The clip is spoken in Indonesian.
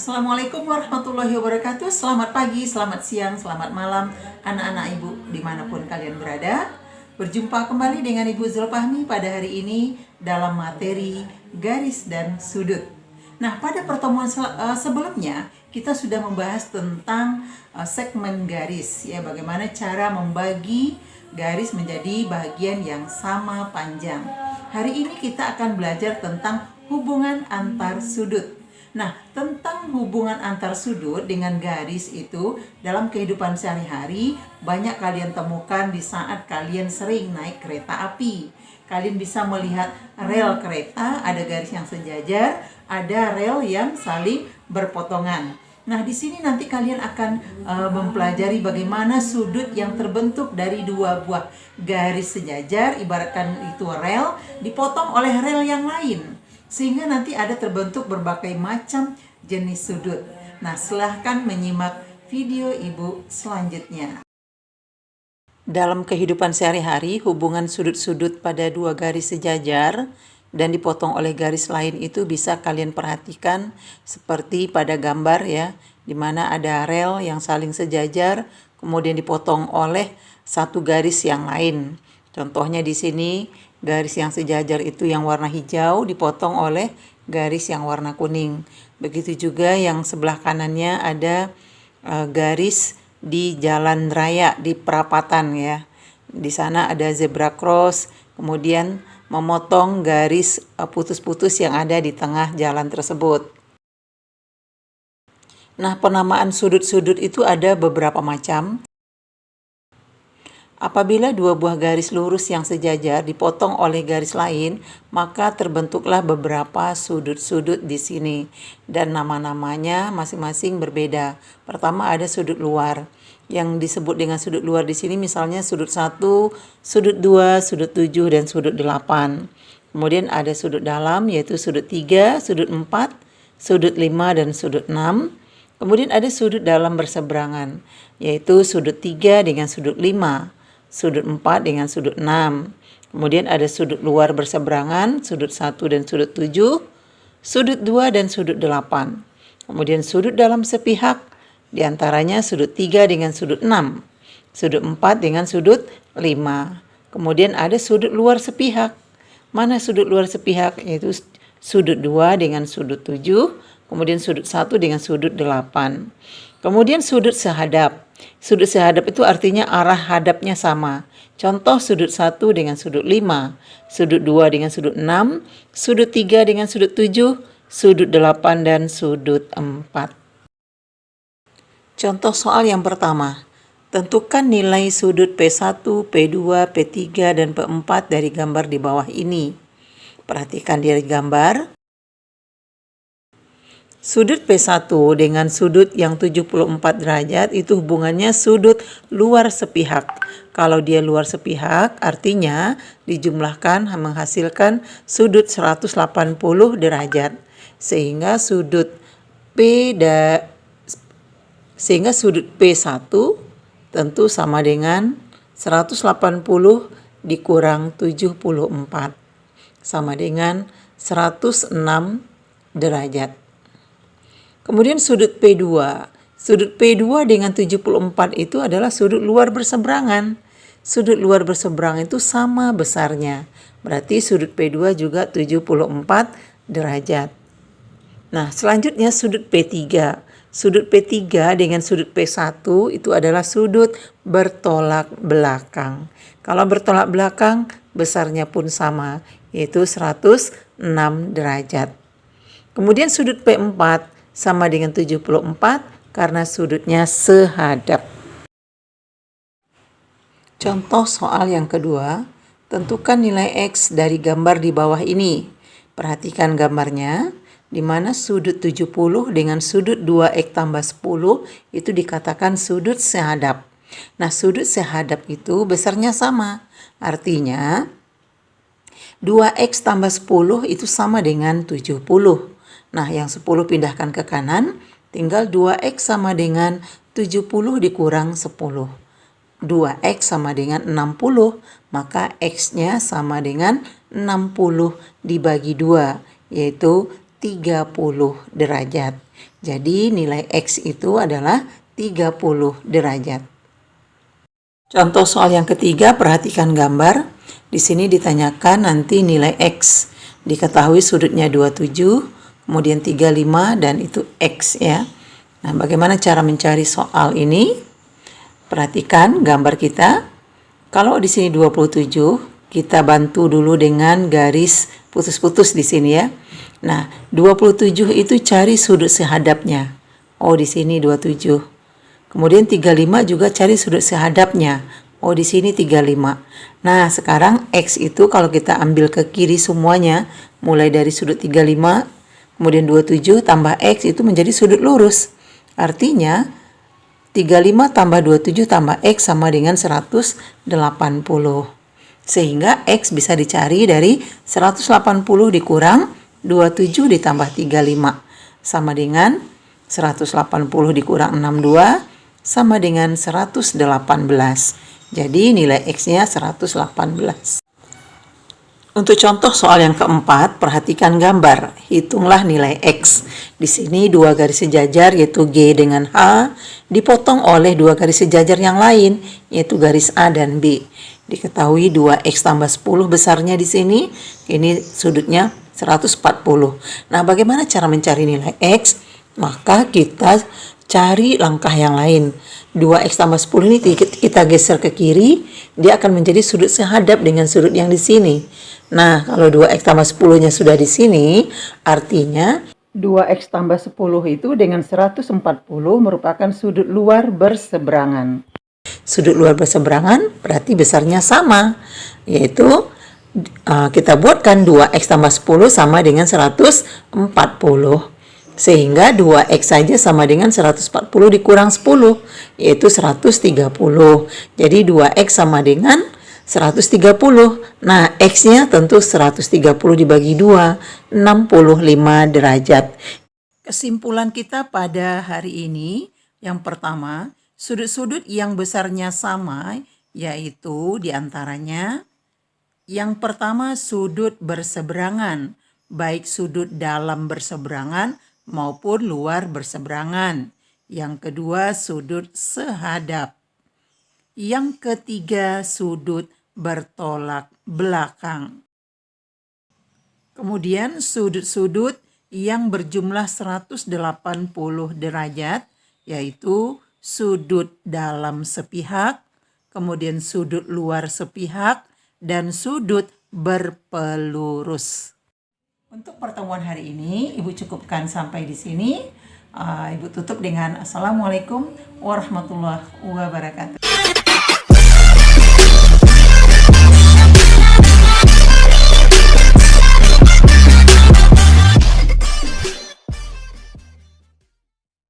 Assalamualaikum warahmatullahi wabarakatuh. Selamat pagi, selamat siang, selamat malam anak-anak ibu dimanapun kalian berada. Berjumpa kembali dengan Ibu Zulfahmi pada hari ini dalam materi garis dan sudut. Nah, pada pertemuan sebelumnya kita sudah membahas tentang segmen garis, ya, bagaimana cara membagi garis menjadi bagian yang sama panjang. Hari ini kita akan belajar tentang hubungan antar sudut. Nah, tentang hubungan antar sudut dengan garis itu dalam kehidupan sehari-hari banyak kalian temukan di saat kalian sering naik kereta api. Kalian bisa melihat rel kereta, ada garis yang sejajar, ada rel yang saling berpotongan. Nah, di sini nanti kalian akan mempelajari bagaimana sudut yang terbentuk dari dua buah garis sejajar, ibaratkan itu rel, dipotong oleh rel yang lain. Sehingga nanti ada terbentuk berbagai macam jenis sudut. Nah, silahkan menyimak video Ibu selanjutnya. Dalam kehidupan sehari-hari, hubungan sudut-sudut pada dua garis sejajar dan dipotong oleh garis lain itu bisa kalian perhatikan seperti pada gambar, ya, di mana ada rel yang saling sejajar kemudian dipotong oleh satu garis yang lain. Contohnya di sini garis yang sejajar itu yang warna hijau dipotong oleh garis yang warna kuning. Begitu juga yang sebelah kanannya ada garis di jalan raya di perapatan, ya. Di sana ada zebra cross, kemudian memotong garis putus-putus yang ada di tengah jalan tersebut. Nah, penamaan sudut-sudut itu ada beberapa macam. Apabila dua buah garis lurus yang sejajar dipotong oleh garis lain, maka terbentuklah beberapa sudut-sudut di sini. Dan nama-namanya masing-masing berbeda. Pertama ada sudut luar. Yang disebut dengan sudut luar di sini misalnya sudut 1, sudut 2, sudut 7, dan sudut 8. Kemudian ada sudut dalam yaitu sudut 3, sudut 4, sudut 5, dan sudut 6. Kemudian ada sudut dalam berseberangan yaitu sudut 3 dengan sudut 5. Sudut 4 dengan sudut 6. Kemudian ada sudut luar berseberangan, sudut 1 dan sudut 7, sudut 2 dan sudut 8. Kemudian sudut dalam sepihak, diantaranya sudut 3 dengan sudut 6, sudut 4 dengan sudut 5. Kemudian ada sudut luar sepihak. Mana sudut luar sepihak? Yaitu sudut 2 dengan sudut 7, kemudian sudut 1 dengan sudut 8. Kemudian sudut sehadap. Sudut sehadap itu artinya arah hadapnya sama. Contoh sudut 1 dengan sudut 5, sudut 2 dengan sudut 6, sudut 3 dengan sudut 7, sudut 8 dan sudut 4. Contoh soal yang pertama. Tentukan nilai sudut P1, P2, P3, dan P4 dari gambar di bawah ini. Perhatikan dari gambar. Sudut P1 dengan sudut yang 74 derajat itu hubungannya sudut luar sepihak. Kalau dia luar sepihak artinya dijumlahkan menghasilkan sudut 180 derajat. Sehingga sudut P1 tentu sama dengan 180 dikurang 74 sama dengan 106 derajat. Kemudian sudut P2. Sudut P2 dengan 74 itu adalah sudut luar berseberangan. Sudut luar berseberangan itu sama besarnya. Berarti sudut P2 juga 74 derajat. Nah, selanjutnya sudut P3. Sudut P3 dengan sudut P1 itu adalah sudut bertolak belakang. Kalau bertolak belakang, besarnya pun sama, yaitu 106 derajat. Kemudian sudut P4 sama dengan 74 karena sudutnya sehadap. Contoh soal yang kedua, tentukan nilai X dari gambar di bawah ini. Perhatikan gambarnya, di mana sudut 70 dengan sudut 2X tambah 10 itu dikatakan sudut sehadap. Nah, sudut sehadap itu besarnya sama. Artinya 2X tambah 10 itu sama dengan 70. Nah, yang 10 pindahkan ke kanan, tinggal 2X sama dengan 70 dikurang 10. 2X sama dengan 60, maka X-nya sama dengan 60 dibagi 2, yaitu 30 derajat. Jadi nilai X itu adalah 30 derajat. Contoh soal yang ketiga, perhatikan gambar. Di sini ditanyakan nanti nilai X. Diketahui sudutnya 27, kemudian 35, dan itu X ya. Nah, bagaimana cara mencari soal ini? Perhatikan gambar kita. Kalau di sini 27, kita bantu dulu dengan garis putus-putus di sini ya. Nah, 27 itu cari sudut sehadapnya. Oh, di sini 27. Kemudian 35 juga cari sudut sehadapnya. Oh, di sini 35. Nah, sekarang X itu kalau kita ambil ke kiri semuanya, mulai dari sudut 35, kemudian 27 tambah X itu menjadi sudut lurus. Artinya, 35 tambah 27 tambah X sama dengan 180. Sehingga X bisa dicari dari 180 dikurang 27 ditambah 35. Sama dengan 180 dikurang 62 sama dengan 118. Jadi nilai X-nya 118. Untuk contoh soal yang keempat, perhatikan gambar. Hitunglah nilai X. Di sini dua garis sejajar yaitu G dengan H dipotong oleh dua garis sejajar yang lain yaitu garis A dan B. Diketahui 2X tambah 10 besarnya di sini. Ini sudutnya 140. Nah, bagaimana cara mencari nilai X? Maka kita cari langkah yang lain. 2X tambah 10 ini kita geser ke kiri, dia akan menjadi sudut sehadap dengan sudut yang di sini. Nah, kalau 2X tambah 10-nya sudah di sini, artinya 2X tambah 10 itu dengan 140 merupakan sudut luar berseberangan. Sudut luar berseberangan berarti besarnya sama, yaitu kita buatkan 2X tambah 10 sama dengan 140. Sehingga 2X saja sama dengan 140 dikurang 10, yaitu 130. Jadi 2X sama dengan 130. Nah, X-nya tentu 130 dibagi 2, 65 derajat. Kesimpulan kita pada hari ini, yang pertama, sudut-sudut yang besarnya sama, yaitu diantaranya, yang pertama sudut berseberangan, baik sudut dalam berseberangan maupun luar berseberangan. Yang kedua, sudut sehadap. Yang ketiga, sudut bertolak belakang. Kemudian sudut-sudut yang berjumlah 180 derajat, yaitu sudut dalam sepihak, kemudian sudut luar sepihak, dan sudut berpelurus. Untuk pertemuan hari ini, Ibu cukupkan sampai di sini. Ibu tutup dengan Assalamualaikum warahmatullahi wabarakatuh.